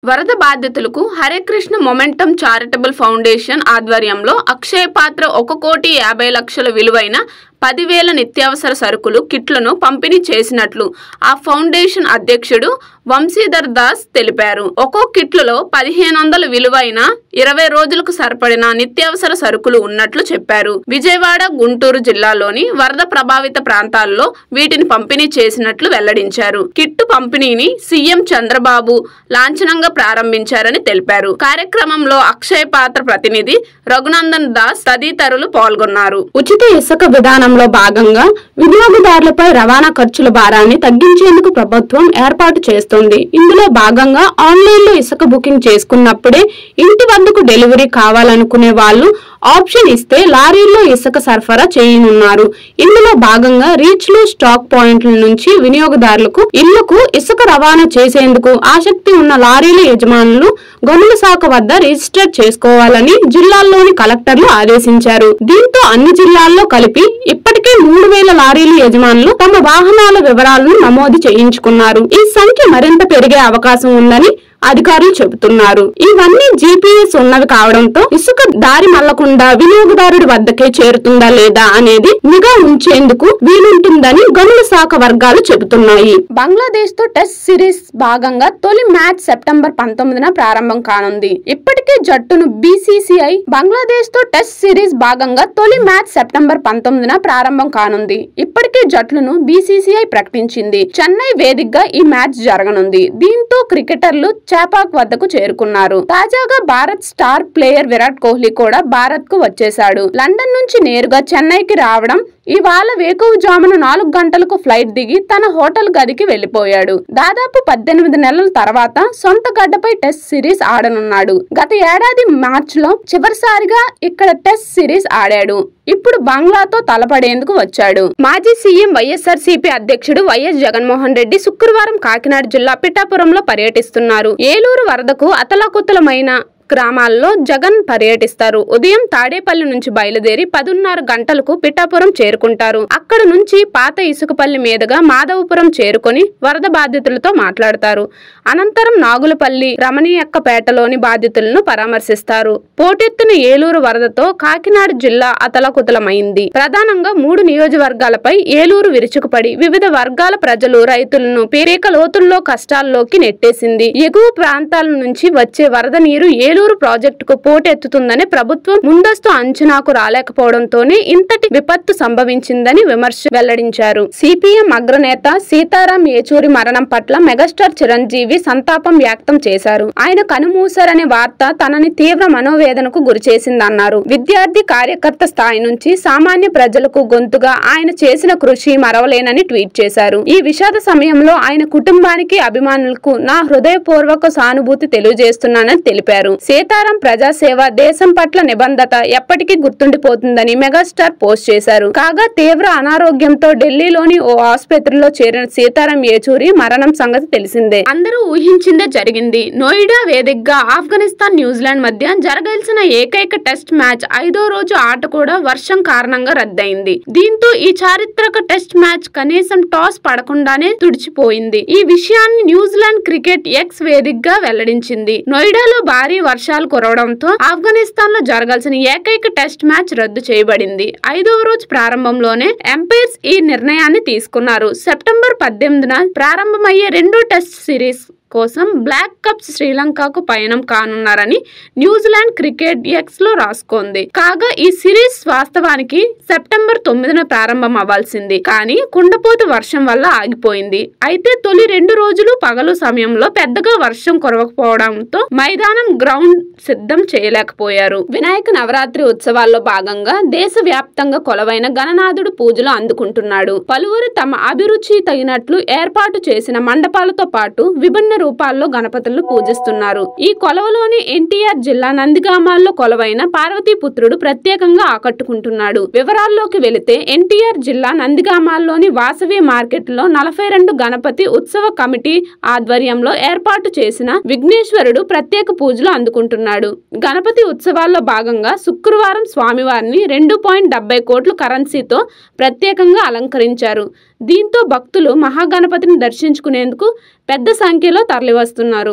వరద బాధితులకు Hare Krishna momentum charitable foundation ఆధ్వర్యంలో అక్షయ పాత్ర 1,50,00,000 విలువైన 10,000 నిత్యావసర సరుకులు కిట్లను పంపిణీ చేసినట్లు ఆ ఫౌండేషన్ అధ్యక్షుడు వంశీధర్ దాస్ తెలిపారు. ఒక్కో కిట్లలో 1,500 విలువైన 20 రోజులకు సరిపడిన నిత్యావసర సరుకులు ఉన్నట్లు చెప్పారు. విజయవాడ, గుంటూరు జిల్లాలోని వరద ప్రభావిత ప్రాంతాల్లో వీటిని పంపిణీ చేసినట్లు వెల్లడించారు. కిట్టు పంపిణీని సీఎం చంద్రబాబు లాంఛనంగా ప్రారంభించారని తెలిపారు. కార్యక్రమంలో అక్షయ పాత్ర ప్రతినిధి రఘునందన్ దాస్ తదితరులు పాల్గొన్నారు. ఉచిత ఇసుక విధానంలో భాగంగా వినియోగదారులపై రవాణా ఖర్చుల భారాన్ని తగ్గించేందుకు ప్రభుత్వం ఏర్పాటు చేస్తోంది. ఇందులో భాగంగా ఆన్లైన్లో ఇసుక బుకింగ్ చేసుకున్నప్పుడే ఇంటి వద్దకు డెలివరీ కావాలనుకునే వాళ్ళు ఆప్షన్ ఇస్తే లారీల్లో ఇసుక సరఫరా చేయనున్నారు. ఇందులో భాగంగా రీచ్లు, స్టాక్ పాయింట్ల నుంచి వినియోగదారులకు ఇళ్లకు ఇసుక రవాణా చేసేందుకు ఆసక్తి ఉన్న లారీల యజమానులు గనుల శాఖ వద్ద రిజిస్టర్ చేసుకోవాలని జిల్లాల్లోని కలెక్టర్లు ఆదేశించారు. దీంతో అన్ని జిల్లాల్లో కలిపి ఇప్పటికే 3,000 లారీల యజమానులు తమ వాహనాల వివరాలను నమోదు చేయించుకున్నారు. ఈ సంఖ్య మరింత పెరిగే అవకాశం ఉందని అధికారులు చెబుతున్నారు. ఇవన్నీ జీపీఎస్ ఉన్నవి కావడంతో ఇసుక దారి మళ్లకుండా వినియోగదారుడి వద్దకే చేరుతుందా లేదా అనేది నిఘా ఉంచేందుకు వీలుంటుందని గనుల శాఖ వర్గాలు చెబుతున్నాయి. బంగ్లాదేశ్ తో టెస్ట్ సిరీస్ భాగంగా తొలి మ్యాచ్ సెప్టెంబర్ 19న ప్రారంభం కానుంది. ఇప్పటికే జట్టును బీసీసీఐ బంగ్లాదేశ్ తో టెస్ట్ సిరీస్ భాగంగా తొలి మ్యాచ్ సెప్టెంబర్ 19న ప్రారంభం కానుంది. ఇప్పటికే జట్లను బీసీసీఐ ప్రకటించింది. చెన్నై వేదికగా ఈ మ్యాచ్ జరగనుంది. దీంతో క్రికెటర్లు చేపాక్ వద్దకు చేరుకున్నారు. తాజాగా భారత్ స్టార్ ప్లేయర్ విరాట్ కోహ్లీ కూడా భారత్ కు వచ్చేశాడు. లండన్ నుంచి నేరుగా చెన్నైకి రావడం ఇవాళ వేకువజామున 4 గంటలకు ఫ్లైట్ దిగి తన హోటల్ గదికి వెళ్లిపోయాడు. దాదాపు 18 నెలల తర్వాత సొంత గడ్డపై టెస్ట్ సిరీస్ ఆడనున్నాడు. గత ఏడాది మార్చ్ లో చివరిసారిగా ఇక్కడ టెస్ట్ సిరీస్ ఆడాడు. ఇప్పుడు బంగ్లాతో తలపడేందుకు వచ్చాడు. మాజీ సీఎం వైఎస్ఆర్సీపీ అధ్యక్షుడు వైఎస్ జగన్మోహన్ రెడ్డి శుక్రవారం కాకినాడ జిల్లా పిఠాపురంలో పర్యటిస్తున్నారు. ఏలూరు వరదకు అతలాకుతలమైన గ్రామాల్లో జగన్ పర్యటిస్తారు. ఉదయం తాడేపల్లి నుంచి బయలుదేరి 10:30 గంటలకు పిఠాపురం చేరుకుంటారు. అక్కడ నుంచి పాత ఇసుకపల్లి మీదుగా మాధవపురం చేరుకొని వరద బాధితులతో మాట్లాడతారు. అనంతరం నాగులపల్లి, రమణీయక్కపేటలోని బాధితులను పరామర్శిస్తారు. పోటెత్తిన ఏలూరు వరదతో కాకినాడ జిల్లా అతలాకుతలమైంది. ప్రధానంగా 3 నియోజకవర్గాలపై ఏలూరు విరుచుకుపడి వివిధ వర్గాల ప్రజలు, రైతులను పేరేక లోతుల్లో కష్టాల్లోకి నెట్టేసింది. ఎగువ ప్రాంతాల నుంచి వచ్చే వరద నీరు ఏలూరు ప్రాజెక్టుకు పోటెత్తుతుందని ప్రభుత్వం ముందస్తు అంచనాకు రాలేకపోవడంతోనే ఇంతటి విపత్తు సంభవించిందని విమర్శ వెల్లడించారు. సిపిఎం అగ్రనేత సీతారాం ఏచూరి మరణం పట్ల మెగాస్టార్ చిరంజీవి సంతాపం వ్యక్తం చేశారు. ఆయన కనుమూశారనే వార్త తనని తీవ్ర మనోవేదనకు గురిచేసిందన్నారు. విద్యార్థి, కార్యకర్త స్థాయి నుంచి సామాన్య ప్రజలకు గొంతుగా ఆయన చేసిన కృషి మరవలేనని ట్వీట్ చేశారు. ఈ విషాద సమయంలో ఆయన కుటుంబానికి, అభిమానులకు నా హృదయపూర్వక సానుభూతి తెలియజేస్తున్నానని తెలిపారు. సీతారాం ప్రజాసేవ, దేశం పట్ల నిబద్ధత ఎప్పటికీ గుర్తుండిపోతుందని మెగాస్టార్ పోస్ట్ చేశారు. కాగా తీవ్ర అనారోగ్యంతో ఢిల్లీలోని ఓ ఆసుపత్రిలో చేరిన సీతారాం ఏచూరి మరణం సంగతి తెలిసిందే. అందరూ ఊహించిందే జరిగింది. నోయిడా వేదికగా ఆఫ్ఘనిస్తాన్, న్యూజిలాండ్ మధ్య జరగాల్సిన ఏకైక టెస్ట్ మ్యాచ్ 5వ రోజు ఆట కూడా వర్షం కారణంగా రద్దయింది. దీంతో ఈ చారిత్రక టెస్ట్ మ్యాచ్ కనీసం టాస్ పడకుండానే తుడిచిపోయింది. ఈ విషయాన్ని న్యూజిలాండ్ క్రికెట్ ఎక్స్ వేదికగా వెల్లడించింది. నోయిడాలో భారీ వర్షాలు కురవడంతో ఆఫ్ఘనిస్తాన్ లో జరగాల్సిన ఏకైక టెస్ట్ మ్యాచ్ రద్దు చేయబడింది. 5వ రోజు ప్రారంభంలోనే ఎంపైర్స్ ఈ నిర్ణయాన్ని తీసుకున్నారు. సెప్టెంబర్ 18న ప్రారంభమయ్యే 2వ టెస్ట్ సిరీస్ కోసం బ్లాక్ కప్స్ శ్రీలంకకు పయనం కానున్నారని న్యూజిలాండ్ క్రికెట్ ఎక్స్ లో రాసుకుంది. కాగా ఈ సిరీస్ వాస్తవానికి సెప్టెంబర్ 9న ప్రారంభం అవ్వాల్సింది. కానీ కుండపోత వర్షం వల్ల ఆగిపోయింది. అయితే తొలి 2 రోజులు పగలు సమయంలో పెద్దగా వర్షం కురవకపోవడంతో మైదానం, గ్రౌండ్ సిద్ధం చేయలేకపోయారు. వినాయక నవరాత్రి ఉత్సవాల్లో భాగంగా దేశవ్యాప్తంగా కొలవైన గణనాథుడు పూజలు అందుకుంటున్నాడు. పలువురు తమ అభిరుచి తగినట్లు ఏర్పాటు చేసిన మండపాలతో పాటు విభిన్న రూపాల్లో గణపతులను పూజిస్తున్నారు. ఈ కొలవలోని ఎన్టీఆర్ జిల్లా నందిగామాల్లో కొలవైన పార్వతీపుత్రుడు ప్రత్యేకంగా ఆకట్టుకుంటున్నాడు. వివరాల్లోకి వెళితే ఎన్టీఆర్ జిల్లా నందిగామాల్లోని వాసవి మార్కెట్ లో 42 గణపతి ఉత్సవ కమిటీ ఆధ్వర్యంలో ఏర్పాటు చేసిన విఘ్నేశ్వరుడు ప్రత్యేక పూజలు అందుకుంటున్నాడు. గణపతి ఉత్సవాల్లో భాగంగా శుక్రవారం స్వామివారిని 2.70 కోట్ల కరెన్సీతో ప్రత్యేకంగా అలంకరించారు. దీంతో భక్తులు మహాగణపతిని దర్శించుకునేందుకు పెద్ద సంఖ్యలో తరలివస్తున్నారు.